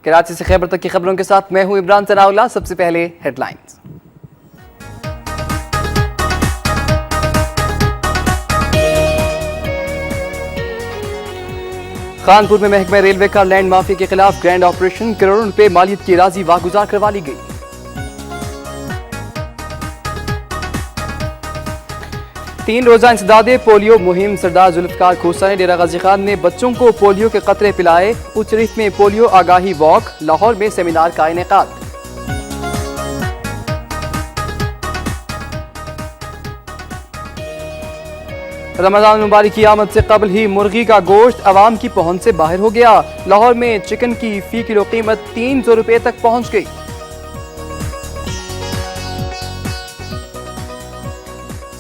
کراچی سے خیبر تک کی خبروں کے ساتھ میں ہوں عمران ثناءاللہ۔ سب سے پہلے ہیڈ لائنز۔ خانپور میں محکمہ ریلوے کا لینڈ مافیا کے خلاف گرینڈ آپریشن، کروڑوں روپے مالیت کی اراضی واگزار کروا لی گئی۔ تین روزہ انسداد پولیو مہم، سردار ذوالفقار کھوسہ نے ڈیرہ غازی خان میں بچوں کو پولیو کے قطرے پلائے۔ اچریف میں پولیو آگاہی واک، لاہور میں سیمینار کا انعقاد۔ رمضان مبارک کی آمد سے قبل ہی مرغی کا گوشت عوام کی پہنچ سے باہر ہو گیا۔ لاہور میں چکن کی فی کلو قیمت 300 روپے تک پہنچ گئی۔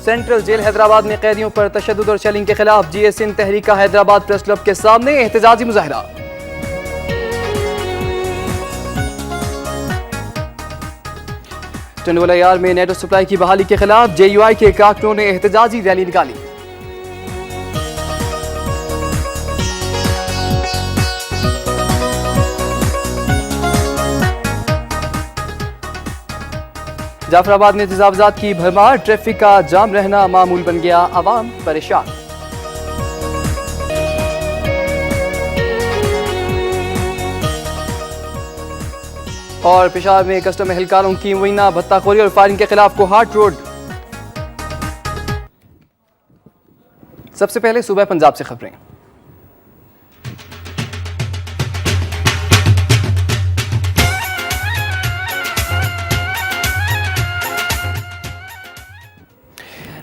سینٹرل جیل حیدرآباد میں قیدیوں پر تشدد اور چیلنج کے خلاف جی ایس ان تحریک کا حیدرآباد پریس کلب کے سامنے احتجاجی مظاہرہ۔ ٹنڈوالہ یار میں نیٹو سپلائی کی بحالی کے خلاف جے یو آئی کے کارکنوں نے احتجاجی ریلی نکالی۔ جعفر آباد میں تجاوزات کی بھرمار، ٹریفک کا جام رہنا معمول بن گیا، عوام پریشان۔ اور پشاور میں کسٹم اہلکاروں کی مبینہ بھتہ خوری اور فائرنگ کے خلاف کوہاٹ روڈ۔ سب سے پہلے صوبہ پنجاب سے خبریں۔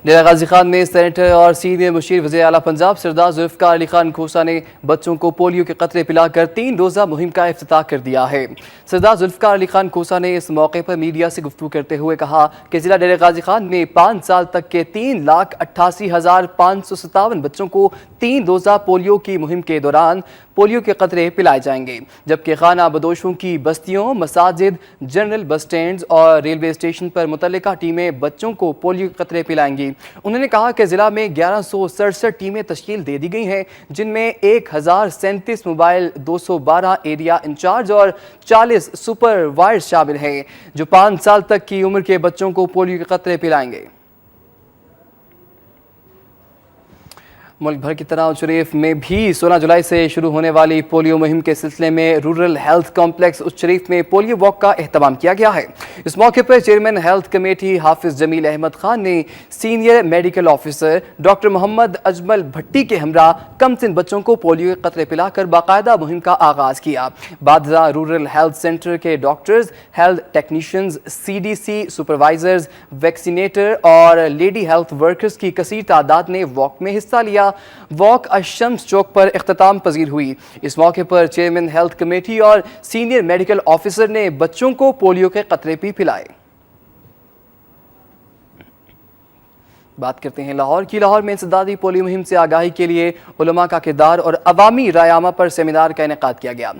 ڈیرہ غازی خان میں سینیٹر اور سینئر مشیر وزیر اعلیٰ پنجاب سردار ذوالفقار علی خان کھوسہ نے بچوں کو پولیو کے قطرے پلا کر 3 روزہ مہم کا افتتاح کر دیا ہے۔ سردار ذوالفقار علی خان کھوسہ نے اس موقع پر میڈیا سے گفتگو کرتے ہوئے کہا کہ ضلع ڈیرہ غازی خان میں 5 سال تک کے 3,88,557 بچوں کو 3 روزہ پولیو کی مہم کے دوران پولیو کے قطرے پلائے جائیں گے، جبکہ خانہ بدوشوں کی بستیوں، مساجد، جنرل بس سٹینڈز اور ریلوے اسٹیشن پر متعلقہ ٹیمیں بچوں کو پولیو کے قطرے پلائیں گی۔ انہوں نے کہا کہ ضلع میں 1167 ٹیمیں تشکیل دے دی گئی ہیں، جن میں 1037 موبائل، 212 ایریا انچارج اور 40 سپروائزر شامل ہیں، جو 5 سال تک کی عمر کے بچوں کو پولیو کے قطرے پلائیں گے۔ ملک بھر کی طرح اچریف میں بھی 16 جولائی سے شروع ہونے والی پولیو مہم کے سلسلے میں رورل ہیلتھ کمپلیکس اچریف میں پولیو واک کا اہتمام کیا گیا ہے۔ اس موقع پر چیئرمین ہیلتھ کمیٹی حافظ جمیل احمد خان نے سینئر میڈیکل آفیسر ڈاکٹر محمد اجمل بھٹی کے ہمراہ کم سن بچوں کو پولیو کے قطرے پلا کر باقاعدہ مہم کا آغاز کیا۔ بعد رورل ہیلتھ سینٹر کے doctors, health technicians, CDC supervisors, vaccinator اور لیڈی ہیلتھ ورکرز کی کثیر تعداد نے واک میں حصہ لیا۔ واک الشمس چوک پر اختتام پذیر ہوئی۔ اس موقع پر چیئرمین ہیلتھ کمیٹی اور سینئر میڈیکل آفیسر نے بچوں کو پولیو کے قطرے بھی پلائے۔ بات کرتے ہیں لاہور کی۔ لاہور میں انسدادی پولیو مہم سے آگاہی کے لیے علماء کا کردار اور عوامی رائے عامہ پر سیمینار کا انعقاد کیا گیا۔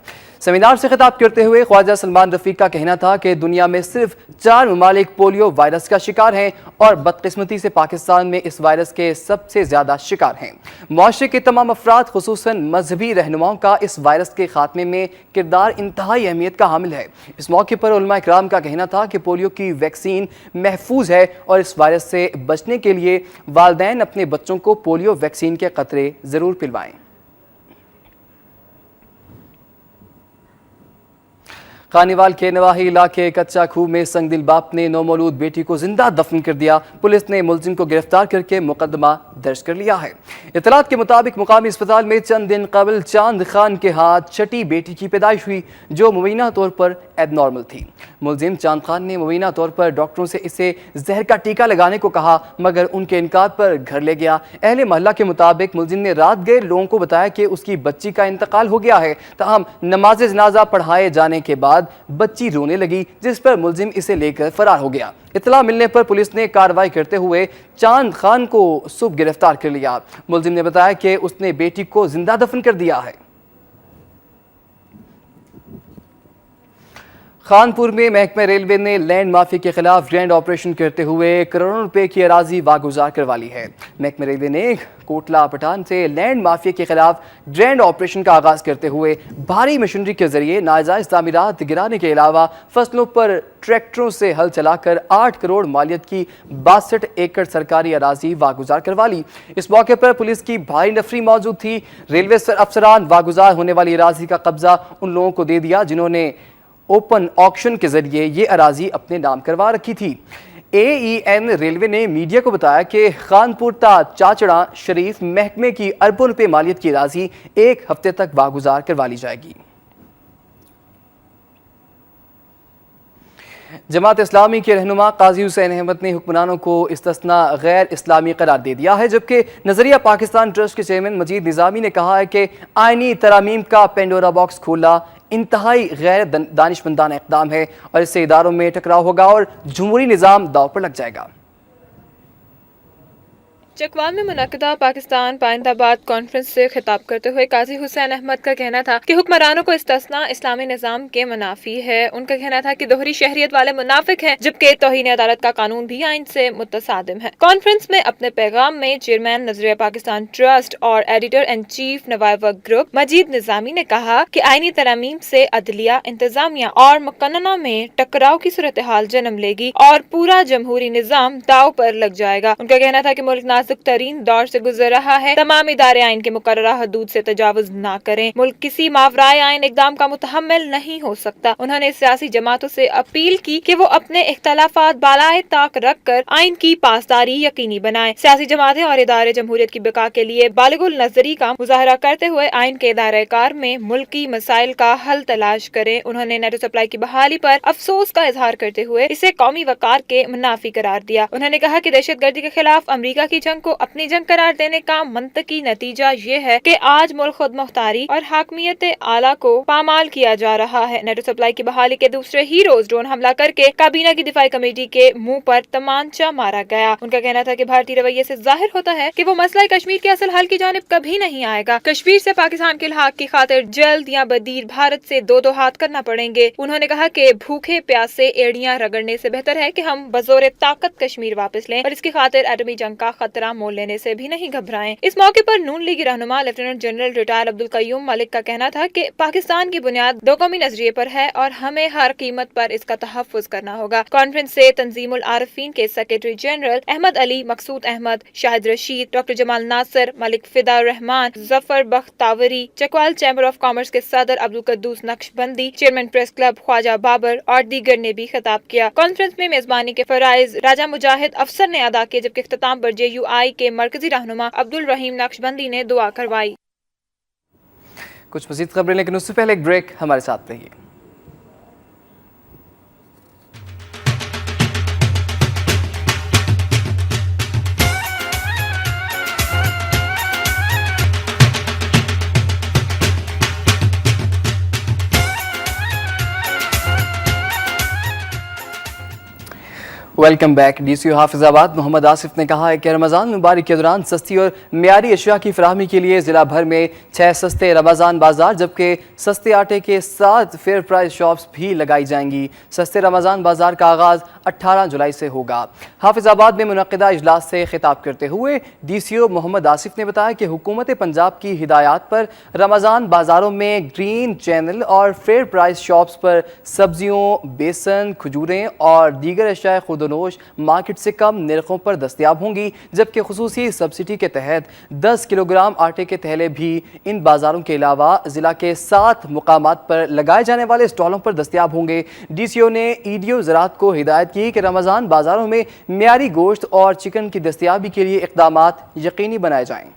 سیمینار سے خطاب کرتے ہوئے خواجہ سلمان رفیق کا کہنا تھا کہ دنیا میں صرف 4 ممالک پولیو وائرس کا شکار ہیں اور بدقسمتی سے پاکستان میں اس وائرس کے سب سے زیادہ شکار ہیں۔ معاشرے کے تمام افراد خصوصاً مذہبی رہنماؤں کا اس وائرس کے خاتمے میں کردار انتہائی اہمیت کا حامل ہے۔ اس موقع پر علماء اکرام کا کہنا تھا کہ پولیو کی ویکسین محفوظ ہے اور اس وائرس سے بچنے کے لیے والدین اپنے بچوں کو پولیو ویکسین کے قطرے ضرور پلوائیں۔ خانیوال کے نواحی علاقے کچا کھو میں سنگ دل باپ نے نومولود بیٹی کو زندہ دفن کر دیا۔ پولیس نے ملزم کو گرفتار کر کے مقدمہ درج کر لیا ہے۔ اطلاعات کے مطابق مقامی اسپتال میں چند دن قبل چاند خان کے ہاتھ چھٹی بیٹی کی پیدائش ہوئی، جو مبینہ طور پر ایب نارمل تھی۔ ملزم چاند خان نے مبینہ طور پر ڈاکٹروں سے اسے زہر کا ٹیکہ لگانے کو کہا، مگر ان کے انکار پر گھر لے گیا۔ اہل محلہ کے مطابق ملزم نے رات گئے لوگوں کو بتایا کہ اس کی بچی کا انتقال ہو گیا ہے، تاہم نماز جنازہ پڑھائے جانے کے بعد بچی رونے لگی، جس پر ملزم اسے لے کر فرار ہو گیا۔ اطلاع ملنے پر پولیس نے کارروائی کرتے ہوئے چاند خان کو صبح گرفتار کر لیا۔ ملزم نے بتایا کہ اس نے بیٹی کو زندہ دفن کر دیا ہے۔ خانپور میں محکمہ ریلوے نے لینڈ مافیا کے خلاف گرینڈ آپریشن کرتے ہوئے کروڑوں روپے کی اراضی واگزار کروا لی ہے۔ محکمہ ریلوے نے کوٹلہ پٹھان سے لینڈ مافیا کے خلاف گرینڈ آپریشن کا آغاز کرتے ہوئے بھاری مشینری کے ذریعے ناجائز تعمیرات گرانے کے علاوہ فصلوں پر ٹریکٹروں سے ہل چلا کر 8 کروڑ مالیت کی 62 ایکڑ سرکاری اراضی واگزار کروا لی۔ اس موقع پر پولیس کی بھاری نفری موجود تھی۔ ریلوے افسران واگزار ہونے والی اراضی کا قبضہ ان لوگوں کو دے دیا جنہوں نے اوپن آکشن کے ذریعے یہ اراضی اپنے نام کروا رکھی تھی۔ اے ای این ریلوے نے میڈیا کو بتایا کہ خانپور تا چاچڑا شریف محکمے کی اربوں روپے مالیت کی اراضی 1 ہفتے تک واگزار کروا لی جائے گی۔ جماعت اسلامی کے رہنما قاضی حسین احمد نے حکمرانوں کو استثناء غیر اسلامی قرار دے دیا ہے، جبکہ نظریہ پاکستان ٹرسٹ کے چیئرمین مجید نظامی نے کہا ہے کہ آئینی ترامیم کا پینڈورا باکس کھولا انتہائی غیر دانشمندانہ اقدام ہے اور اس سے اداروں میں ٹکراؤ ہوگا اور جمہوری نظام داؤ پر لگ جائے گا۔ چکوال میں منعقدہ پاکستان پائندہ باد کانفرنس سے خطاب کرتے ہوئے قاضی حسین احمد کا کہنا تھا کہ حکمرانوں کو استثناء اسلامی نظام کے منافی ہے۔ ان کا کہنا تھا کہ دوہری شہریت والے منافق ہیں، جبکہ توہین عدالت کا قانون بھی آئین سے متصادم ہے۔ کانفرنس میں اپنے پیغام میں چیئرمین نظریہ پاکستان ٹرسٹ اور ایڈیٹر ان چیف نوائے وقت گروپ مجید نظامی نے کہا کہ آئینی ترامیم سے عدلیہ، انتظامیہ اور مقننہ میں ٹکراؤ کی صورتحال جنم لے گی اور پورا جمہوری نظام داؤ پر لگ جائے گا۔ ان کا کہنا تھا کہ ملک نازک ترین دور سے گزر رہا ہے، تمام ادارے آئین کے مقررہ حدود سے تجاوز نہ کریں، ملک کسی ماورائے آئین اقدام کا متحمل نہیں ہو سکتا۔ انہوں نے سیاسی جماعتوں سے اپیل کی کہ وہ اپنے اختلافات بالائے طاق رکھ کر آئین کی پاسداری یقینی بنائیں۔ سیاسی جماعتیں اور ادارے جمہوریت کی بقا کے لیے بالغ النظری کا مظاہرہ کرتے ہوئے آئین کے ادارہ کار میں ملکی مسائل کا حل تلاش کریں۔ انہوں نے نیٹو سپلائی کی بحالی پر افسوس کا اظہار کرتے ہوئے اسے قومی وقار کے منافی قرار دیا۔ انہوں نے کہا کہ دہشت گردی کے خلاف امریکہ کی جنگ کو اپنی جنگ قرار دینے کا منطقی نتیجہ یہ ہے کہ آج ملک خود مختاری اور حاکمیت اعلیٰ کو پامال کیا جا رہا ہے۔ نیٹو سپلائی کی بحالی کے دوسرے ہی روز ڈرون حملہ کر کے کابینہ کی دفاعی کمیٹی کے منہ پر تمانچہ مارا گیا۔ ان کا کہنا تھا کہ بھارتی رویے سے ظاہر ہوتا ہے کہ وہ مسئلہ کشمیر کے اصل حل کی جانب کبھی نہیں آئے گا۔ کشمیر سے پاکستان کے الحاق کی خاطر جلد یا بدیر بھارت سے دو ہاتھ کرنا پڑیں گے۔ انہوں نے کہا کہ بھوکے پیاسے ایڑیاں رگڑنے سے بہتر ہے کہ ہم بزور طاقت کشمیر واپس لیں اور اس کی خاطر ایٹمی جنگ کا خطرہ مول لینے سے بھی نہیں گھبرائیں۔ اس موقع پر نون لیگ رہنما لیفٹیننٹ جنرل ریٹائر عبدالقیوم ملک کا کہنا تھا کہ پاکستان کی بنیاد دو قومی نظریے پر ہے اور ہمیں ہر قیمت پر اس کا تحفظ کرنا ہوگا۔ کانفرنس سے تنظیم العارفین کے secretary general Ahmed Ali, Maqsood Ahmed, Shahid Rasheed, doctor Jamal Nasir, Malik Fida ur Rehman, Zafar Bakht Tawri, Chakwal chamber of commerce کے صدر Abdul Quddus Naqshbandi, chairman press club Khawaja Babar اور دیگر نے بھی خطاب کیا۔ کانفرنس میں میزبانی کے فرائض راجہ مجاہد افسر نے ادا کیے، جبکہ اختتام پر JUI کے مرکزی رہنما عبدالرحیم نقشبندی نے دعا کروائی۔ کچھ مزید خبریں، لیکن اس سے پہلے ایک بریک، ہمارے ساتھ رہیے۔ Welcome back. ڈی سی او حافظ آباد محمد آصف نے کہا ہے کہ رمضان مبارک کے دوران سستی اور معیاری اشیاء کی فراہمی کے لیے ضلع بھر میں 6 سستے رمضان بازار جبکہ سستے آٹے کے 7 فیئر پرائز شاپس بھی لگائی جائیں گی۔ سستے رمضان بازار کا آغاز 18 جولائی سے ہوگا۔ حافظ آباد میں منعقدہ اجلاس سے خطاب کرتے ہوئے ڈی سی او محمد آصف نے بتایا کہ حکومت پنجاب کی ہدایات پر رمضان بازاروں میں گرین چینل اور فیئر پرائز شاپس پر سبزیوں، بیسن، کھجوریں اور دیگر اشیاء خود نوش مارکیٹ سے کم نرخوں پر دستیاب ہوں گی، جبکہ خصوصی سبسڈی کے تحت 10 کلو گرام آٹے کے تھیلے بھی ان بازاروں کے علاوہ ضلع کے 7 مقامات پر لگائے جانے والے اسٹالوں پر دستیاب ہوں گے۔ ڈی سی او نے ایڈیو زراعت کو ہدایت کی کہ رمضان بازاروں میں معیاری گوشت اور چکن کی دستیابی کے لیے اقدامات یقینی بنائے جائیں۔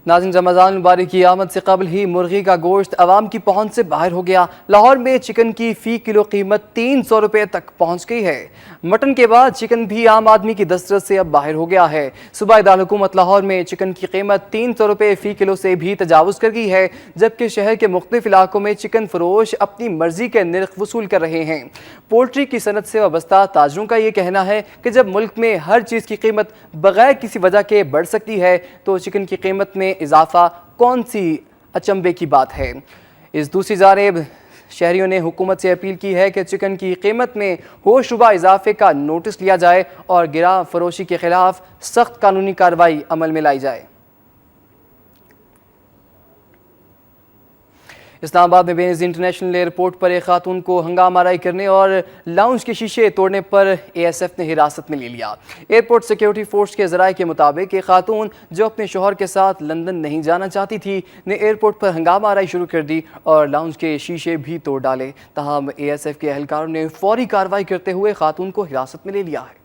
ناظرین، رمضان مبارک کی آمد سے قبل ہی مرغی کا گوشت عوام کی پہنچ سے باہر ہو گیا۔ لاہور میں چکن کی فی کلو قیمت 300 روپے تک پہنچ گئی ہے۔ مٹن کے بعد چکن بھی عام آدمی کی دسترس سے اب باہر ہو گیا ہے۔ صوبائی دارالحکومت لاہور میں چکن کی قیمت 300 روپے فی کلو سے بھی تجاوز کر گئی ہے، جبکہ شہر کے مختلف علاقوں میں چکن فروش اپنی مرضی کے نرخ وصول کر رہے ہیں۔ پولٹری کی صنعت سے وابستہ تاجروں کا یہ کہنا ہے کہ جب ملک میں ہر چیز کی قیمت بغیر کسی وجہ کے بڑھ سکتی ہے تو چکن کی قیمت میں اضافہ کون سی अचंभे की बात है। इस दूसरी जानिब शहरियों ने हुकूमत से अपील की है कि चिकन की कीमत में होशरुबा इजाफे का नोटिस लिया जाए और गिरा फरोशी के खिलाफ सख्त कानूनी कार्रवाई अमल में लाई जाए। इस्लामाबाद में बेनज़ीर इंटरनेशनल एयरपोर्ट पर एक खातून को हंगामाराई करने और लाउंज के शीशे तोड़ने पर ASF ने हिरासत में ले लिया। एयरपोर्ट सिक्योरिटी फोर्स के ज़राए के मुताबिक एक खातून जो अपने शौहर के साथ लंदन नहीं जाना चाहती थी ने एयरपोर्ट पर हंगामाराई शुरू कर दी और लाउंज के शीशे भी तोड़ डाले। ताहम ASF के एहलकारों ने फौरी कार्रवाई करते हुए खातून को हिरासत में ले लिया है।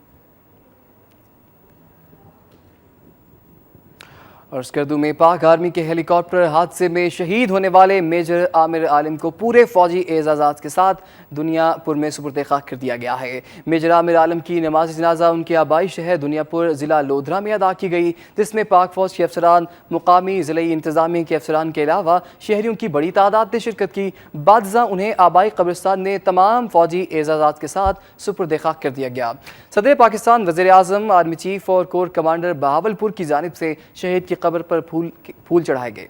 और स्कर्दू में पाक आर्मी के हेलीकॉप्टर हादसे में शहीद होने वाले मेजर आमिर आलिम को पूरे फौजी एजाज़ात के साथ दुनियापुर में सुपुर्द खाक कर दिया गया है। मेजर आमिर आलिम की नमाज जनाजा उनकी आबाई शहर दुनियापुर ज़िला लोधरा में अदा की गई, जिसमें पाक फ़ौज के अफसरान, मुकामी ज़िले इंतज़ामिया के अफसरान के अलावा शहरियों की बड़ी तादाद ने शिरकत की। बादशाह उन्हें आबाई कब्रिस्तान में तमाम फौजी एजाज़ात के साथ सुपुर्द खाक कर दिया गया। सदर पाकिस्तान, वज़ीर आज़म, आर्मी चीफ और कोर कमांडर बहावलपुर की जानिब से शहीद की कब्र पर फूल चढ़ाए गए।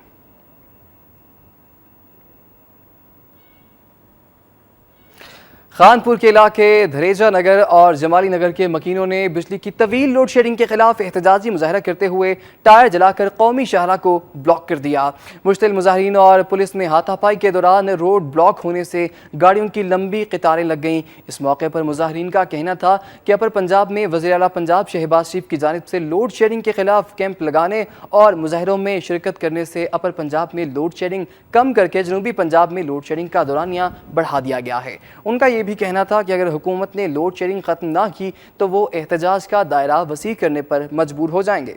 खानपुर के इलाके धरेजा नगर और जमाली नगर के मकीनों ने बिजली की तवील लोड शेडिंग के खिलाफ एहतजाजी मुजाहरा करते हुए टायर जलाकर कौमी शाहरा को ब्लॉक कर दिया। मुश्तिल मुजाहिरीन और पुलिस में हाथापाई के दौरान रोड ब्लॉक होने से गाड़ियों की लंबी कतारें लग गईं। इस मौके पर मुजाहिरीन का कहना था कि अपर पंजाब में वज़ीर आला पंजाब शहबाज शरीफ की जानिब से लोड शेडिंग के खिलाफ कैंप लगाने और मुजाहरों में शिरकत करने से अपर पंजाब में लोड शेडिंग कम करके जनूबी पंजाब में लोड शेडिंग का दौरानिया बढ़ा दिया गया है। उनका ये भी कहना था कि अगर हुकूमत ने लोड शेडिंग खत्म ना की तो वो एहतजाज का दायरा वसी करने पर मजबूर हो जाएंगे।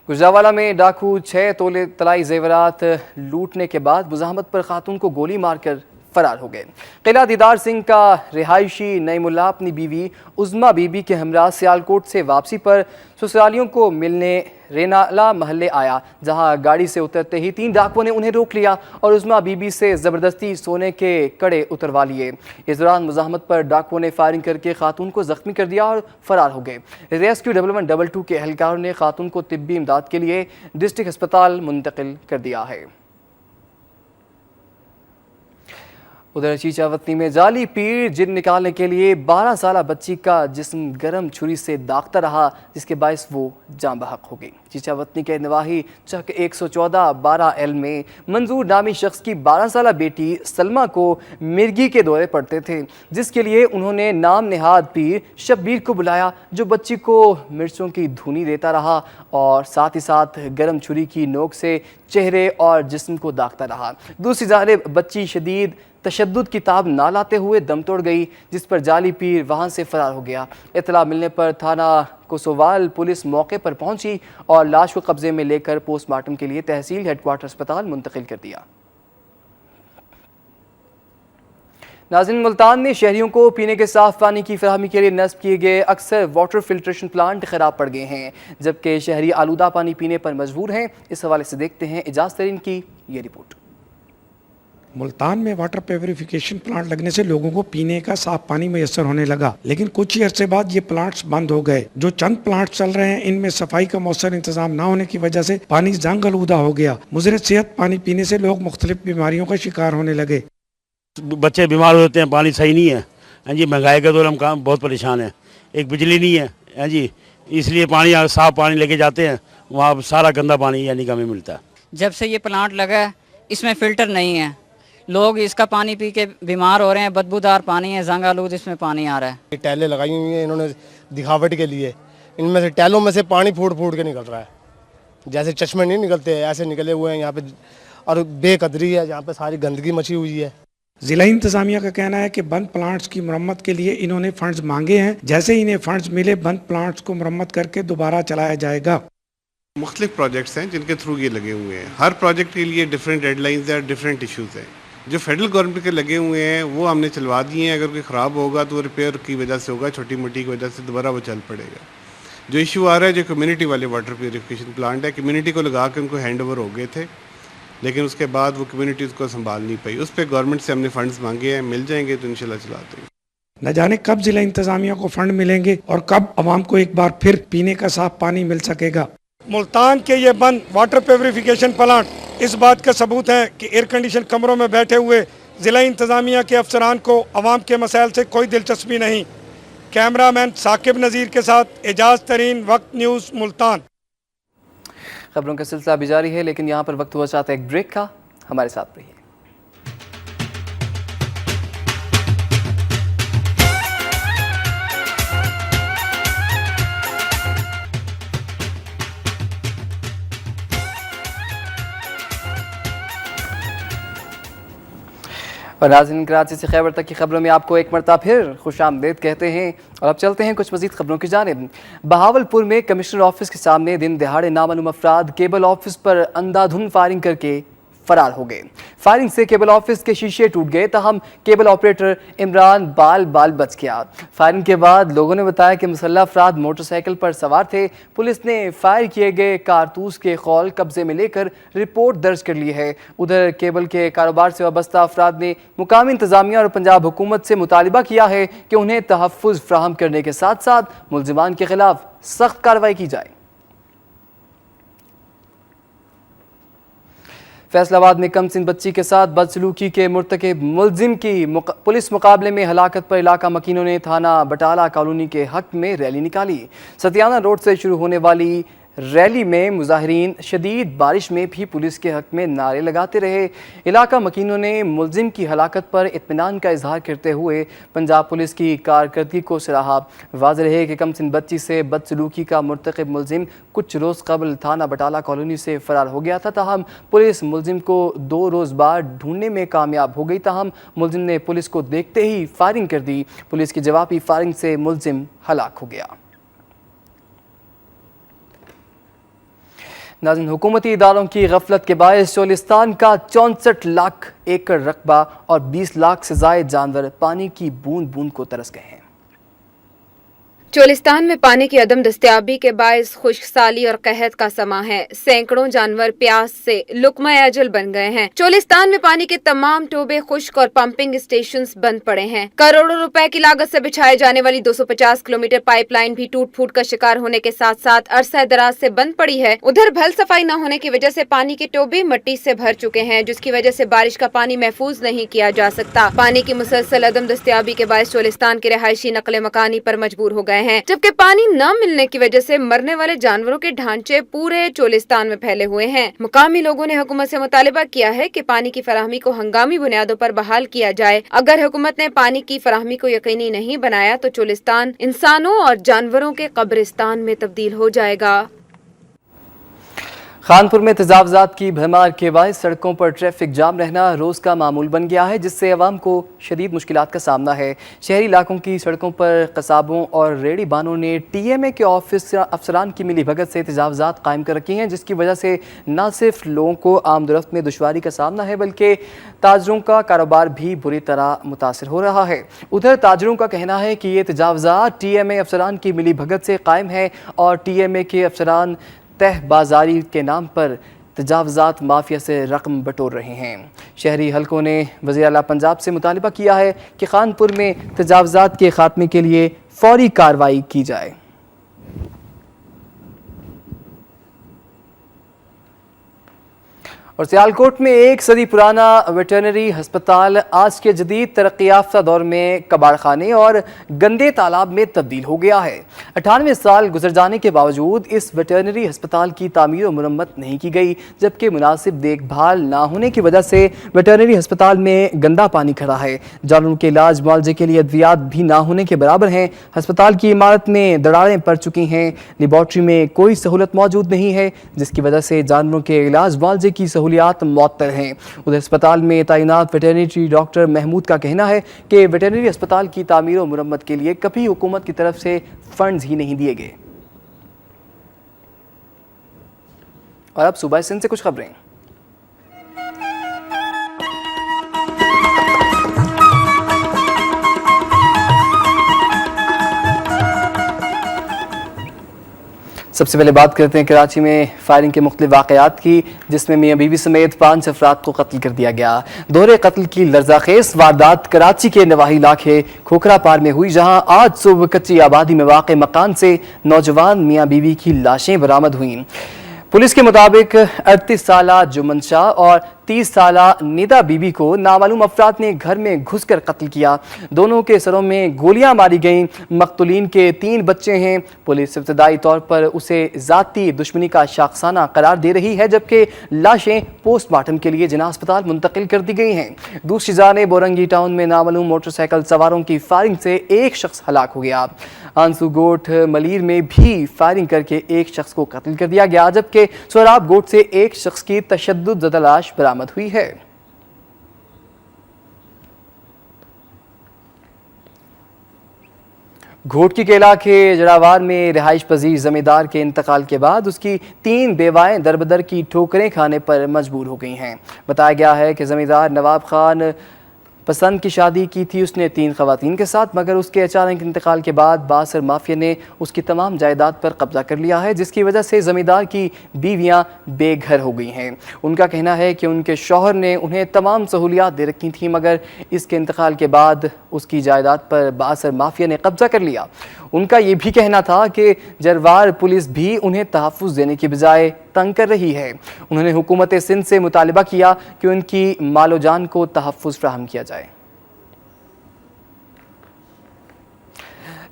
गुजरावाला में डाकू 6 तोले तलाई जेवरात लूटने के बाद मुजाहमत पर खातून को गोली मारकर फरार हो गए। किला दीदार सिंह का रिहायशी नईमुल्ला अपनी बीवी उज़मा बीबी के हमरा सियालकोट से वापसी पर ससुरालियों को मिलने रेनाला महल्ले आया, जहां गाड़ी से उतरते ही 3 डाकुओं ने उन्हें रोक लिया और उज़मा बीबी से ज़बरदस्ती सोने के कड़े उतरवा लिए। इस दौरान मुजाहमत पर डाकुओं ने फायरिंग करके खातून को जख्मी कर दिया और फरार हो गए। रेस्क्यू 112 के एहलकारों ने खातून को तिब्बी इमदाद के लिए डिस्ट्रिक्ट अस्पताल मुंतकिल कर दिया है। उधर चीचावतनी में जाली पीर जिन निकालने के लिए 12 साला बच्ची का जिस्म गर्म छुरी से दागता रहा, जिसके बायस वो जान बहक हो गई। चीचावतनी के नवाही चक 114-12L में मंजूर नामी शख्स की 12 साला बेटी सलमा को मिर्गी के दौरे पड़ते थे, जिसके लिए उन्होंने नाम नेहाद पीर शब्बीर को बुलाया, जो बच्ची को मिर्चों की धुनी देता रहा और साथ ही साथ गर्म छुरी की नोक से चेहरे और जिस्म को दागता रहा। दूसरी जानिब बच्ची शदीद तशद्दुद की ताब ना लाते हुए दम तोड़ गई, जिस पर जाली पीर वहां से फरार हो गया। इत्तला मिलने पर थाना कोसोवाल पुलिस मौके पर पहुंची और लाश को कब्जे में लेकर पोस्टमार्टम के लिए तहसील हेडक्वार्टर अस्पताल मुंतकिल कर दिया। नाज़रीन, मुल्तान में शहरियों को पीने के साफ पानी की फराहमी के लिए नस्ब किए गए अक्सर वाटर फिल्ट्रेशन प्लांट खराब पड़ गए हैं, जबकि शहरी आलूदा पानी पीने पर मजबूर हैं। इस हवाले से देखते हैं इजाज़ तरीन की ये रिपोर्ट। मुल्तान में वाटर प्यूरिफिकेशन प्लांट लगने से लोगों को पीने का साफ पानी मैसर होने लगा, लेकिन कुछ ही अरसे बाद ये प्लांट्स बंद हो गए। जो चंद प्लांट चल रहे हैं इनमें सफाई का मौसर इंतजाम न होने की वजह से पानी जंग आलूदा हो गया। मुज़र सेहत पानी पीने से लोग मुख्तलिफ बीमारियों का शिकार होने लगे। बच्चे बीमार होते हैं, पानी सही नहीं है जी। महंगाई के दौर हम काम बहुत परेशान है, एक बिजली नहीं है जी, इसलिए पानी साफ पानी लेके जाते हैं, वहाँ सारा गंदा पानी यानी कि हमें मिलता है। जब से ये प्लांट लगा है इसमें फ़िल्टर नहीं है, लोग इसका पानी पी के बीमार हो रहे हैं। बदबूदार पानी है, जंग आलूद इसमें पानी आ रहा है। टैलें लगाई हुई हैं इन्होंने दिखावट के लिए, इनमें से टैलों में से पानी फूट फूट के निकल रहा है, जैसे चश्मे नहीं निकलते ऐसे निकले हुए हैं यहाँ पे, और बेकदरी है, यहाँ पे सारी गंदगी मची हुई है। जिला इंतजामिया का कहना है कि बंद प्लांट्स की मरम्मत के लिए इन्होंने फंड्स मांगे हैं, जैसे ही इन्हें फंड्स मिले बंद प्लांट्स को मरम्मत करके दोबारा चलाया जाएगा। मुख्तलिफ प्रोजेक्ट्स हैं जिनके थ्रू ये लगे हुए हैं, हर प्रोजेक्ट के लिए डिफरेंट डेडलाइंस हैं, डिफरेंट इश्यूज़ हैं। जो फेडरल गवर्नमेंट के लगे हुए हैं वो हमने चलवा दिए हैं, अगर कोई ख़राब होगा तो रिपेयर की वजह से होगा, छोटी मोटी की वजह से दोबारा वो चल पड़ेगा। जो इशू आ रहा है जो कम्युनिटी वाले वाटर प्यूरिफिकेशन प्लांट है, कम्युनिटी को लगा के उनको हैंड ओवर हो गए थे, लेकिन उसके बाद वो कम्युनिटी उसको संभाल नहीं पाई, उस पर गवर्नमेंट से हमने फंड्स मांगे हैं, मिल जाएंगे तो इंशाल्लाह चलाते हैं। न जाने कब जिला इंतजामिया को फंड मिलेंगे और कब आवाम को एक बार फिर पीने का साफ पानी मिल सकेगा। मुल्तान के ये बंद वाटर प्योरिफिकेशन प्लांट इस बात का सबूत है कि एयर कंडीशन कमरों में बैठे हुए ज़िला इंतज़ामिया के अफसरान को अवाम के मसाइल से कोई दिलचस्पी नहीं। कैमरामैन साकिब नज़ीर के साथ एजाज तरीन, वक्त न्यूज़, मुल्तान। खबरों का सिलसिला भी जारी है, लेकिन यहाँ पर वक्त हुआ चाहता है एक ब्रेक का। हमारे साथ रहिए। और नाज़रीन, कराची से खैबर तक की खबरों में आपको एक मरतबा फिर खुशामदीद कहते हैं। और अब चलते हैं कुछ मज़ीद खबरों की जानिब। बहावलपुर में कमिश्नर ऑफिस के सामने दिन दहाड़े नामालूम अफराद केबल ऑफिस पर अंधाधुंध फायरिंग करके फरार हो गए। फायरिंग से केबल ऑफिस के शीशे टूट गए, ताहम केबल ऑपरेटर इमरान बाल बच गया। फायरिंग के बाद लोगों ने बताया कि मुसल्लह अफराद मोटरसाइकिल पर सवार थे। पुलिस ने फायर किए गए कारतूस के खौल कब्जे में लेकर रिपोर्ट दर्ज कर ली है। उधर केबल के कारोबार से वाबस्ता अफराद ने मुकामी इंतजामिया और पंजाब हुकूमत से मुतालिबा किया है कि उन्हें तहफ़्फ़ुज़ फ्राहम करने के साथ साथ मुल्ज़िमान के खिलाफ सख्त कार्रवाई की जाए। फैसलाबाद में कमसिन बच्ची के साथ बदसलूकी के मुर्तकिब मुलजिम की पुलिस मुकाबले में हलाकत पर इलाका मकीनों ने थाना बटाला कॉलोनी के हक में रैली निकाली। सतियाना रोड से शुरू होने वाली रैली में मुजाहिरीन शदीद बारिश में भी पुलिस के हक में नारे लगाते रहे। इलाका मकीनों ने मुलजिम की हलाकत पर इत्मीनान का इजहार करते हुए पंजाब पुलिस की कारकर्दगी को सराहा। वाज़ेह है कि कमसिन बच्ची से बदसलूकी का मुर्तकिब मुलजिम कुछ रोज़ कबल थाना बटाला कॉलोनी से फरार हो गया था। ताहम पुलिस मुलजिम को 2 रोज़ बाद ढूंढने में कामयाब हो गई। ताहम मुलजिम ने पुलिस को देखते ही फायरिंग कर दी। पुलिस की जवाबी फायरिंग से मुलजिम हलाक हो गया। नाज़रीन, हुकूमती इदारों की गफलत के बायस चोलिस्तान का 64 लाख एकड़ रकबा और 20 लाख से ज़ायद जानवर पानी की बूंद बूंद को तरस गए हैं। चोलिस्तान में पानी की अदम दस्तयाबी के बायस खुश्क साली और कहत का समा है। सैकड़ों जानवर प्यास से लुकमा अजल बन गए हैं। चोलिस्तान में पानी के तमाम टोबे खुश्क और पंपिंग स्टेशंस बंद पड़े हैं। करोड़ों रुपए की लागत से बिछाए जाने वाली 250 किलोमीटर पाइपलाइन भी टूट फूट का शिकार होने के साथ साथ अरसा दराज से बंद पड़ी है। उधर भल सफाई न होने की वजह से पानी के टोबे मिट्टी से भर चुके हैं, जिसकी वजह से बारिश का पानी महफूज नहीं किया जा सकता। पानी की मुसलसल अदम दस्तयाबी के बायस चोलिस्तान के रहायशी नकले मकानी पर मजबूर हो गए हैं, जबकि पानी न मिलने की वजह से मरने वाले जानवरों के ढांचे पूरे चोलिस्तान में फैले हुए हैं। मुकामी लोगों ने हुकूमत से मुतालिबा किया है कि पानी की फराहमी को हंगामी बुनियादों पर बहाल किया जाए। अगर हुकूमत ने पानी की फराहमी को यकीनी नहीं बनाया तो चोलिस्तान इंसानों और जानवरों के कब्रिस्तान में तब्दील हो जाएगा। खानपुर में तजावजात की भरमार के बायस सड़कों पर ट्रैफिक जाम रहना रोज़ का मामूल बन गया है, जिससे अवाम को शदीद मुश्किलात का सामना है। शहरी इलाकों की सड़कों पर कसाबों और रेड़ी बानों ने TMA के ऑफिस अफसरान की मिली भगत से तजावजात कायम कर रखी हैं, जिसकी वजह से न सिर्फ लोगों को आमदोरफ्त में दुश्वारी का सामना है बल्कि ताजरों का कारोबार भी बुरी तरह मुतासर हो रहा है। उधर ताजरों का कहना है कि ये तजावजात TMA अफसरान की मिली भगत से कायम है और TMA के अफसरान तह बाजारी के नाम पर तजावजात माफिया से रकम बटोर रहे हैं। शहरी हलकों ने वज़ीर आला पंजाब से मुतालिबा किया है कि खानपुर में तजावजात के खात्मे के लिए फौरी कार्रवाई की जाए। और सियालकोट में 1 सदी पुराना वेटरनरी हस्पताल आज के जदीद तरक्की याफ्ता दौर में कबाड़खाने और गंदे तालाब में तब्दील हो गया है। 98 साल गुजर जाने के बावजूद इस वेटरनरी हस्पताल की तामीर और मुरम्मत नहीं की गई, जबकि मुनासिब देखभाल ना होने की वजह से वेटरनरी हस्पताल में गंदा पानी खड़ा है। जानवरों के इलाज मुआवजे के लिए अद्वियात भी ना होने के बराबर हैं। हस्पताल की इमारत में दरारें पड़ चुकी हैं। लेबॉर्ट्री में कोई सहूलत मौजूद नहीं है, जिसकी वजह से जानवरों के इलाज मुआवजे की सहूलियात मुअत्तल हैं। उधर अस्पताल में तैनात वेटरनरी डॉक्टर महमूद का कहना है कि वेटरनरी अस्पताल की तामीर और मुरम्मत के लिए कभी हुकूमत की तरफ से फंड्स ही नहीं दिए गए। और अब सूबा सिंध से कुछ खबरें। सबसे पहले बात करते हैं कराची में फायरिंग के मुख्तलिफ वाक़यात की, जिसमें मियाँ बीवी समेत 5 अफराद को कत्ल कर दिया गया। दोहरे कत्ल की लर्ज़ाखेज़ वारदात कराची के नवाही इलाके खोखरा पार में हुई, जहां आज सुबह कच्ची आबादी में वाक़ मकान से नौजवान मियाँ बीवी की लाशें बरामद हुईं। पुलिस के मुताबिक 38 साला जुम्मन शाह और 30 साला निदा बीबी को नामालूम अफराद ने घर में घुसकर कत्ल किया। दोनों के सरों में गोलियां मारी गईं। मकतूलीन के 3 बच्चे हैं। पुलिस इब्तदाई तौर पर उसे ज़ाती दुश्मनी का शाखसाना करार दे रही है, जबकि लाशें पोस्टमार्टम के लिए जिना अस्पताल मुंतकिल कर दी गई हैं। दूसरी जानिब बोरंगी टाउन में नामालूम मोटरसाइकिल सवारों की फायरिंग से एक शख्स हलाक हो गया। आंसू गोट मलीर में भी फायरिंग करके एक शख्स को कत्ल कर दिया गया, जबकि सोराब गोट से एक शख्स की तशद्दुद ज़दा लाश बरामद हुई है। घोटकी के इलाके जड़ावार में रिहाइश पजीर जमींदार के इंतकाल के बाद उसकी 3 बेवाएं दरबदर की ठोकरें खाने पर मजबूर हो गई हैं। बताया गया है कि जमींदार नवाब खान पसंद की शादी की थी उसने 3 खवातीन के साथ, मगर उसके अचानक इंतकाल के बाद बासर माफिया ने उसकी तमाम जायदाद पर कब्जा कर लिया है, जिसकी वजह से ज़मींदार की बीवियां बेघर हो गई हैं। उनका कहना है कि उनके शौहर ने उन्हें तमाम सहूलियात दे रखी थी, मगर इसके इंतकाल के बाद उसकी जायदाद पर बासर माफिया ने कब्जा कर लिया। उनका ये भी कहना था कि जरवार पुलिस भी उन्हें तहफ़्फ़ुज़ देने की बजाय तंग कर रही है। उन्होंने हुकूमत सिंध से मुतालिबा किया कि उनकी मालो जान को तहफ़्फ़ुज़ फराहम किया जाए।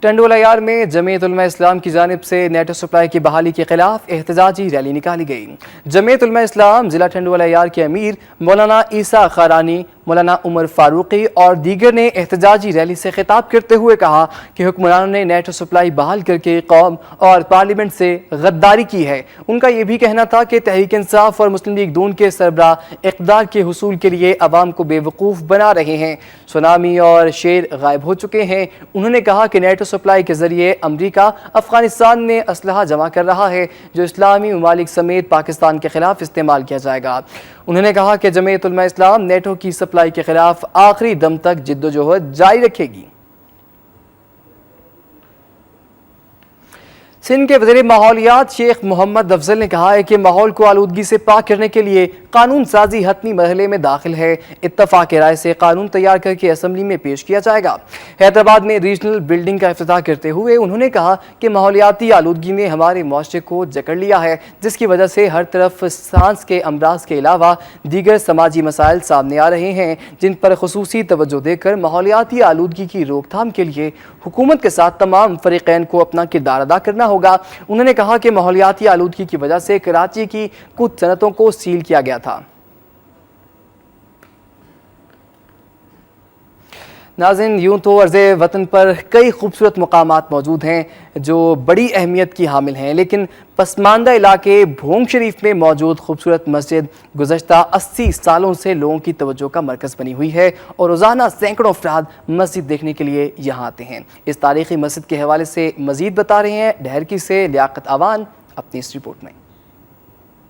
टंडोलायार में जमीयत उलमा इस्लाम की जानिब से नेटो सप्लाई की बहाली के खिलाफ एहतजाजी रैली निकाली गई। जमीयत उलमा इस्लाम जिला टंडोलायार के अमीर मौलाना ईसा खारानी, मौलाना उमर फारूकी और दीगर ने एहतजाजी रैली से खिताब करते हुए कहा कि हुक्मरानों ने नेटो सप्लाई बहाल करके कौम और पार्लियामेंट से गद्दारी की है। उनका ये भी कहना था कि तहरीक इंसाफ और मुस्लिम लीग नून के सरबराह इक़्तिदार के हुसूल के लिए अवाम को बेवकूफ़ बना रहे हैं। सुनामी और शेर गायब हो चुके हैं। उन्होंने कहा कि नेटो सप्लाई के जरिए अमरीका अफगानिस्तान में असलहा जमा कर रहा है, जो इस्लामी ममालिक समेत पाकिस्तान के खिलाफ इस्तेमाल किया जाएगा। उन्होंने कहा कि जमीयत उलमा इस्लाम नेटो की सप्लाई के खिलाफ आखिरी दम तक जिद्दोजहद जारी रखेगी। सिंध के वज़ीर माहौलियात शेख मोहम्मद अफजल ने कहा है कि माहौल को आलूदगी से पाक करने के लिए कानून साजी हतमी मरहले में दाखिल है। इत्तफाक राय से कानून तैयार करके असम्बली में पेश किया जाएगा। हैदराबाद में रीजनल बिल्डिंग का इफ्तिताह करते हुए उन्होंने कहा कि माहौलियाती आलूदगी ने हमारे मुआशरे को जकड़ लिया है, जिसकी वजह से हर तरफ सांस के अमराज के अलावा दीगर समाजी मसाइल सामने आ रहे हैं, जिन पर खुसूसी तवज्जो देकर माहौलियाती आलूदगी की रोकथाम के लिए हुकूमत के साथ तमाम फरीक़ैन को अपना किरदार अदा करना होगा। उन्होंने कहा कि माहौलियाती आलूदगी की वजह से कराची की कुछ सनतों को सील किया गया था। नाज़रीन, यूं तो अर्ज़े वतन पर कई खूबसूरत मकामात मौजूद हैं जो बड़ी अहमियत की हामिल हैं, लेकिन पसमानदा इलाके भोंग शरीफ में मौजूद खूबसूरत मस्जिद गुज़श्ता 80 सालों से लोगों की तवज्जो का मरकज़ बनी हुई है और रोज़ाना सैकड़ों अफराद मस्जिद देखने के लिए यहाँ आते हैं। इस तारीख़ी मस्जिद के हवाले से मज़ीद बता रहे हैं ढहरकी से लियाकत आवान अपनी इस रिपोर्ट में।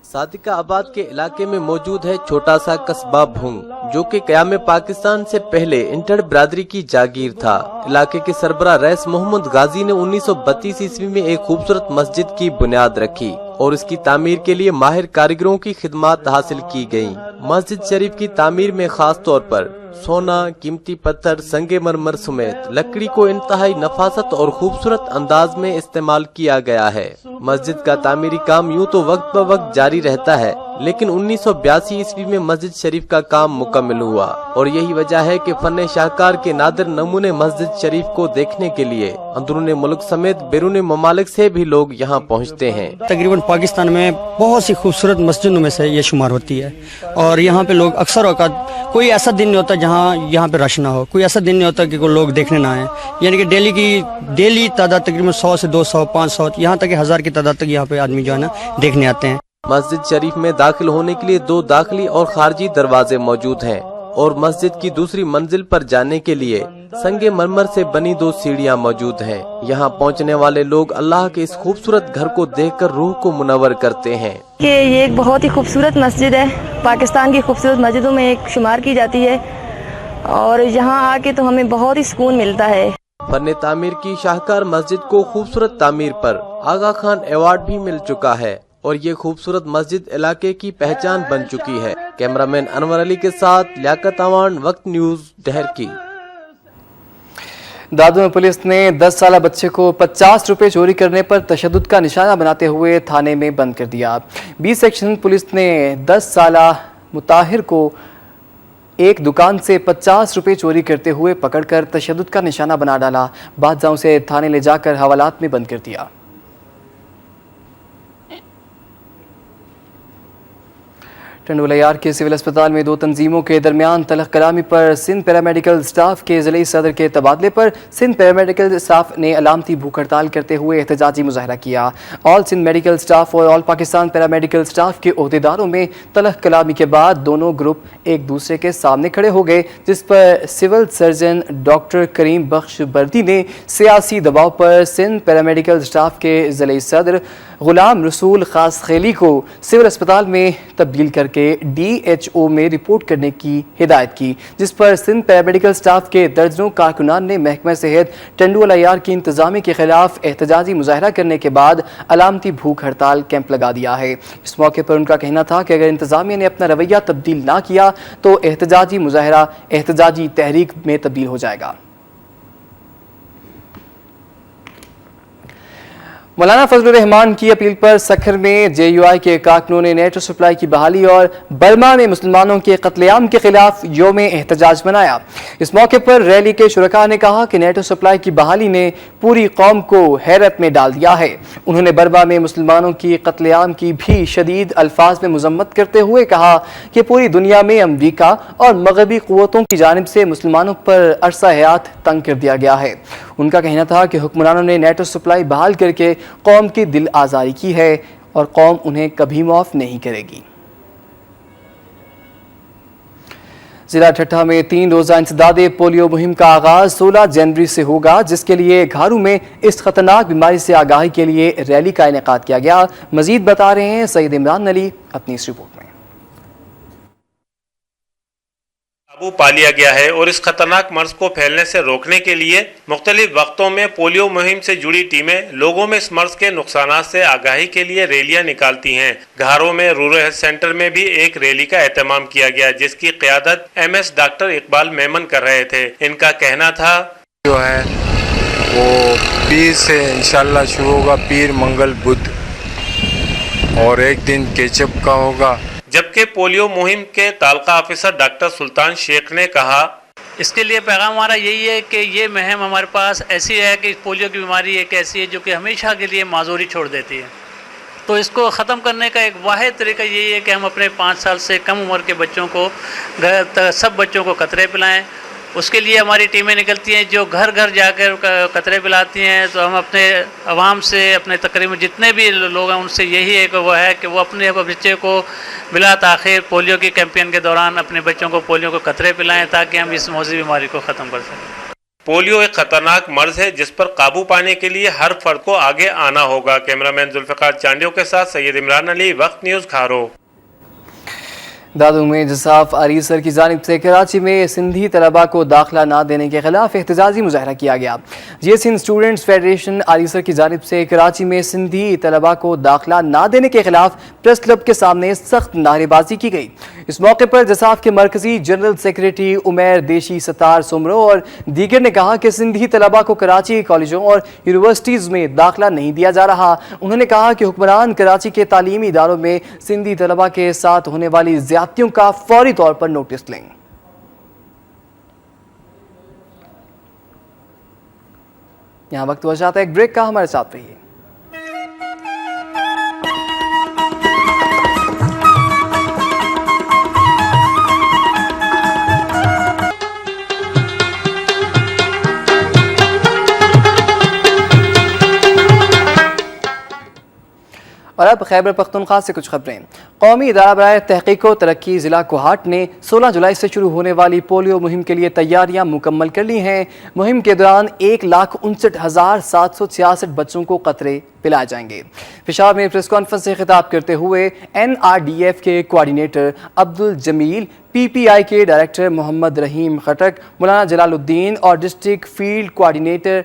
सादिका आबाद के इलाके में मौजूद है छोटा सा कस्बा भोंग, जो कि क़याम पाकिस्तान से पहले इंटर बरादरी की जागीर था। इलाके के सरबराह रईस मोहम्मद गाजी ने 1932 ईस्वी में एक खूबसूरत मस्जिद की बुनियाद रखी और इसकी तामीर के लिए माहिर कारीगरों की खिदमत हासिल की गयी। मस्जिद शरीफ की तामीर में खास तौर पर सोना, कीमती पत्थर, संगे मरमर समेत लकड़ी को इंतहाई नफासत और खूबसूरत अंदाज में इस्तेमाल किया गया है। मस्जिद का तामीरी काम यूं तो वक्त ब वक्त जारी रहता है, लेकिन 1982 ईस्वी में मस्जिद शरीफ का काम मुकम्मल हुआ और यही वजह है कि फन शाहकार के नादिर नमूने मस्जिद शरीफ को देखने के लिए अंदरूनी मुल्क समेत बैरून ममालिक से भी लोग यहाँ पहुँचते हैं। तकरीबन पाकिस्तान में बहुत सी खूबसूरत मस्जिदों में से ये शुमार होती है और यहाँ पे लोग अक्सर औकात कोई ऐसा दिन नहीं होता जहाँ यहाँ पे रश ना हो, कोई ऐसा दिन नहीं होता कि कोई लोग देखने ना आए। यानी कि डेली तादाद तकरीबन 100 से 200, 500, यहाँ तक 1000 की तादाद तक यहाँ पे आदमी जो है ना देखने आते हैं। मस्जिद शरीफ में दाखिल होने के लिए 2 दाखिली और खारजी दरवाजे मौजूद हैं और मस्जिद की दूसरी मंजिल पर जाने के लिए संगे मरमर से बनी 2 सीढ़ियां मौजूद हैं। यहाँ पहुँचने वाले लोग अल्लाह के इस खूबसूरत घर को देखकर रूह को मुनव्वर करते हैं कि ये एक बहुत ही खूबसूरत मस्जिद है, पाकिस्तान की खूबसूरत मस्जिदों में एक शुमार की जाती है और यहाँ आके तो हमें बहुत ही सुकून मिलता है। फन तामीर की शाहकार मस्जिद को खूबसूरत तामीर पर आगा खान अवार्ड भी मिल चुका है और ये खूबसूरत मस्जिद इलाके की पहचान बन चुकी है। कैमरामैन अनवर अली के साथ लियाकत आवान, वक्त न्यूज, ढहरकी। दादू में पुलिस ने 10 साल बच्चे को 50 रुपए चोरी करने पर तशद्दुद का निशाना बनाते हुए थाने में बंद कर दिया। 20 सेक्शन पुलिस ने 10 साल मुताहिर को एक दुकान से 50 रुपए चोरी करते हुए पकड़कर तशद्दुद का निशाना बना डाला। बाद उसे थाने ले जाकर हवालात में बंद कर दिया। टंडोलायार के सिविल अस्पताल में दो तंजीमों के दरमियान तलख कलामी पर सिंध पैरामेडिकल स्टाफ के ज़िले सदर के तबादले पर सिंध पैरामेडिकल स्टाफ ने अलामती भूख हड़ताल करते हुए एहतजाजी मुजाहरा किया। ऑल सिंध मेडिकल स्टाफ और ऑल पाकिस्तान पैरामेडिकल स्टाफ के ओहदेदारों में तलख कलामी के बाद दोनों ग्रुप एक दूसरे के सामने खड़े हो गए, जिस पर सिविल सर्जन डॉक्टर करीम बख्श बर्दी ने सियासी दबाव पर सिंध पैरामेडिकल स्टाफ के ज़िले सदर गुलाम रसूल खास खेली को सिविल अस्पताल में तब्दील करके DHO में रिपोर्ट करने की हिदायत की, जिस पर सिंध पैरामेडिकल स्टाफ के दर्जनों कारकुनान ने महकमा सेहत टंडोलायार की इंतजामी के खिलाफ एहतजाजी मुजाहरा करने के बाद अलामती भूख हड़ताल कैंप लगा दिया है। इस मौके पर उनका कहना था कि अगर इंतजामिया ने अपना रवैया तब्दील ना किया तो एहतजाजी मुजाहरा एहतजाजी तहरीक में तब्दील हो जाएगा। मौलाना फजलुर रहमान की अपील पर सखर में JUI के कारकुनों ने नेटो सप्लाई की बहाली और बर्मा में मुसलमानों के कत्लेआम के खिलाफ यौम एहतजाज मनाया। इस मौके पर रैली के शुरका ने कहा कि नेटो सप्लाई की बहाली ने पूरी कौम को हैरत में डाल दिया है। उन्होंने बर्मा में मुसलमानों की कत्लेआम की भी शदीद अल्फाज में मजम्मत करते हुए कहा कि पूरी दुनिया में अमरीका और मगरबी क़ुव्वतों की जानिब से मुसलमानों पर अरसा हयात तंग कर दिया गया है। उनका कहना था कि हुक्मरानों ने नेटो सप्लाई बहाल करके कौम की दिल आज़ारी की है और कौम उन्हें कभी माफ़ नहीं करेगी। जिला ठट्ठा में 3 रोज़ा इंसदादे पोलियो मुहिम का आगाज 16 जनवरी से होगा, जिसके लिए घारू में इस खतरनाक बीमारी से आगाही के लिए रैली का इनेकाद किया गया। मजीद बता रहे हैं सैयद इमरान अली अपनी इस रिपोर्ट में। काबू पा लिया गया है और इस खतरनाक मर्ज को फैलने से रोकने के लिए मुख्तलिफ वक्तों में पोलियो मुहिम से जुड़ी टीमें लोगों में इस मर्ज के नुकसानात से आगाही के लिए रैलियां निकालती हैं। घारों में रूरल हेल्थ सेंटर में भी एक रैली का एहतमाम किया गया, जिसकी क़यादत MS डॉक्टर इकबाल मेमन कर रहे थे। इनका कहना था जो है वो पीर से इंशाल्लाह शुरू होगा, पीर मंगल बुध, और एक दिन केचप का होगा। जबकि पोलियो मुहिम के तालका ऑफिसर डॉक्टर सुल्तान शेख ने कहा, इसके लिए पैगाम हमारा यही है कि ये मुहिम हमारे पास ऐसी है कि पोलियो की बीमारी एक ऐसी है जो कि हमेशा के लिए माजूरी छोड़ देती है। तो इसको ख़त्म करने का एक वाहिद तरीका यही है कि हम अपने 5 साल से कम उम्र के बच्चों को सब बच्चों को कतरे पिलाएं। उसके लिए हमारी टीमें निकलती हैं जो घर घर जाकर कतरे पिलाती हैं। तो हम अपने आवाम से, अपने तकरीबन जितने भी लोग हैं उनसे यही है कि वो है कि वो अपने बच्चे को बिला ताख़िर पोलियो की कैंपेन के दौरान अपने बच्चों को पोलियो को कतरे पिलाएं, ताकि हम इस मौजी बीमारी को ख़त्म कर सकें। पोलियो एक खतरनाक मर्ज है जिस पर काबू पाने के लिए हर फर्द को आगे आना होगा। कैमरामैन जुल्फ़िकार चांडियों के साथ सैयद इमरान अली, वक्त न्यूज़, घारो। दादू में जसाफ आरीसर की जानिब से कराची में सिंधी तलबा को दाखिला ना देने के खिलाफ एहतजाजी मुजाहरा किया गया। सिंध स्टूडेंट्स फेडरेशन आरीसर की जानिब से कराची में सिंधी तलबा को दाखिला ना देने के खिलाफ प्रेस क्लब के सामने सख्त नारेबाजी की गई। इस मौके पर जसाफ के मरकजी जनरल सेक्रेटरी उमैर देशी, सतार सुमरो और दीगर ने कहा कि सिंधी तलबा को कराची कॉलेजों और यूनिवर्सिटीज़ में दाखिला नहीं दिया जा रहा। उन्होंने कहा कि हुक्मरान कराची के तालीमी इदारों में सिंधी तलबा के साथ होने वाली ज्यादतियों का फौरी तौर पर नोटिस लें। यहां वक्त हो जाता है एक ब्रेक का, हमारे साथ रहिए। और अब खैबर पख्तूनख्वा से कुछ खबरें। कौमी इदारा बराए तहकीक व तरक्की ज़िला कोहाट ने 16 जुलाई से शुरू होने वाली पोलियो मुहिम के लिए तैयारियां मुकम्मल कर ली हैं। मुहिम के दौरान 1,59,766 बच्चों को कतरे पिलाए जाएंगे। पेशावर में प्रेस कॉन्फ्रेंस से खिताब करते हुए NRDF के कोऑर्डिनेटर अब्दुल जमील, PPI के डायरेक्टर मोहम्मद रहीम खटक, मौलाना जलालुद्दीन और district field coordinator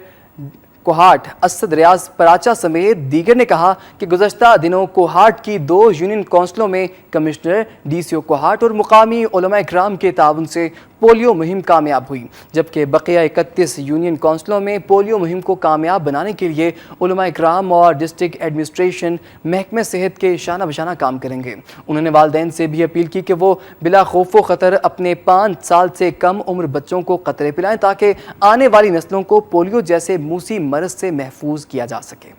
Kohat Asad Riaz Paracha समेत दीगर ने कहा कि गुज़श्ता दिनों कोहाट की 2 यूनियन काउंसिलों में कमिश्नर, DCO कोहाट और मुकामी उलमा इकराम के ताउन से پولیو مہم کامیاب ہوئی، جبکہ بقیہ 31 یونین کونسلوں میں پولیو مہم کو کامیاب بنانے کے لیے علماء اکرام اور ڈسٹرکٹ ایڈمنسٹریشن محکمہ صحت کے شانہ بشانہ کام کریں گے۔ انہوں نے والدین سے بھی اپیل کی کہ وہ بلا خوف و خطر اپنے 5 سال سے کم عمر بچوں کو قطرے پلائیں تاکہ آنے والی نسلوں کو پولیو جیسے موسی مرض سے محفوظ کیا جا سکے۔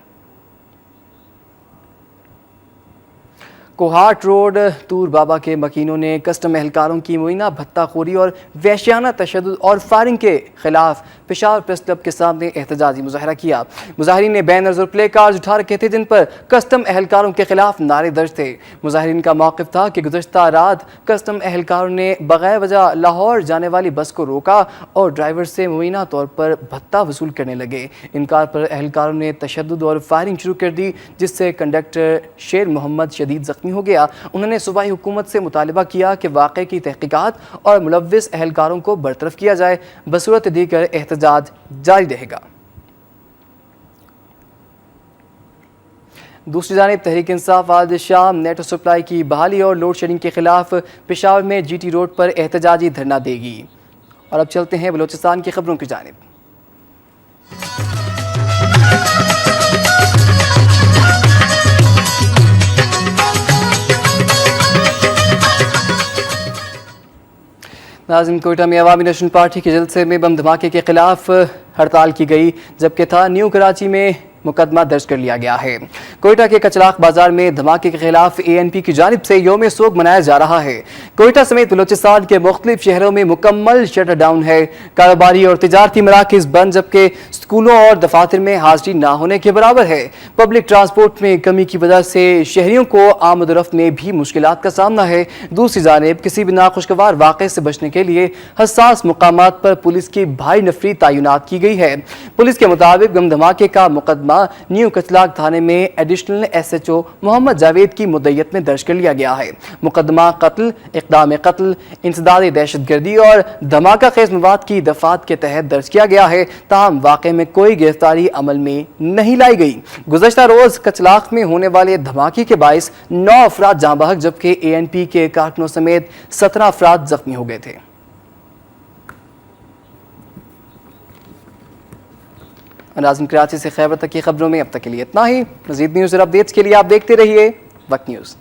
کوہاٹ روڈ تور بابا کے مکینوں نے کسٹم اہلکاروں کی معینہ بھتہ خوری اور وحشیانہ تشدد اور فائرنگ کے خلاف پشاور پریس کلب کے سامنے احتجاجی مظاہرہ کیا۔ مظاہرین نے بینرز اور پلے کارڈز اٹھا رکھے تھے جن پر کسٹم اہلکاروں کے خلاف نعرے درج تھے۔ مظاہرین کا موقف تھا کہ گزشتہ رات کسٹم اہلکاروں نے بغیر وجہ لاہور جانے والی بس کو روکا اور ڈرائیور سے معینہ طور پر بھتہ وصول کرنے لگے۔ انکار پر اہلکاروں نے تشدد اور فائرنگ شروع کر دی، جس سے کنڈکٹر شیر محمد شدید زخمی ہو گیا۔ انہوں نے صوبائی حکومت سے مطالبہ کیا کہ واقعے کی تحقیقات اور ملوث اہلکاروں کو برطرف کیا جائے، بصورت دیگر احتجاج جاری رہے گا۔ دوسری جانب تحریک انصاف آج شام نیٹو سپلائی کی بحالی اور لوڈ شیڈنگ کے خلاف پشاور میں جی ٹی روڈ پر احتجاجی دھرنا دے گی۔ اور اب چلتے ہیں بلوچستان کی خبروں کی جانب۔ ناظرین، کوئٹہ میں عوامی نیشنل پارٹی کے جلسے میں بم دھماکے کے خلاف ہڑتال کی گئی، جبکہ تھا نیو کراچی میں مقدمہ درج کر لیا گیا ہے۔ کوئٹہ کے کچلاق بازار میں دھماکے کے خلاف اے این پی کی جانب سے یوم سوگ منایا جا رہا ہے۔ کوئٹہ سمیت بلوچستان کے مختلف شہروں میں مکمل شٹر ڈاؤن ہے، کاروباری اور تجارتی مراکز بند، جبکہ اسکولوں اور دفاتر میں حاضری نہ ہونے کے برابر ہے۔ پبلک ٹرانسپورٹ میں کمی کی وجہ سے شہریوں کو آمد و رفت میں بھی مشکلات کا سامنا ہے۔ دوسری جانب کسی بھی ناخوشگوار واقعے سے بچنے کے لیے حساس مقامات پر پولیس کی بھاری نفری تعینات کی گئی ہے۔ پولیس کے مطابق بم دھماکے کا مقدمہ نیو کچلاق تھانے میں ایڈیشنل ایس ایچ او محمد جاوید کی مدعیت میں درج کر لیا گیا ہے۔ مقدمہ قتل، اقدام قتل، انسداد دہشت گردی اور دھماکہ خیز مواد کی دفعات کے تحت درج کیا گیا ہے، تاہم واقعے میں کوئی گرفتاری عمل میں نہیں لائی گئی۔ گزشتہ روز کچلاق میں ہونے والے دھماکے کے باعث 9 افراد جاں بحق، جبکہ اے این پی کے کارکنوں سمیت 17 افراد زخمی ہو گئے تھے۔ ناظرین، کراچی سے خیبر تک کی خبروں میں اب تک کے لیے اتنا ہی۔ مزید نیوز اور اپڈیٹس کے لیے آپ دیکھتے رہیے وقت نیوز۔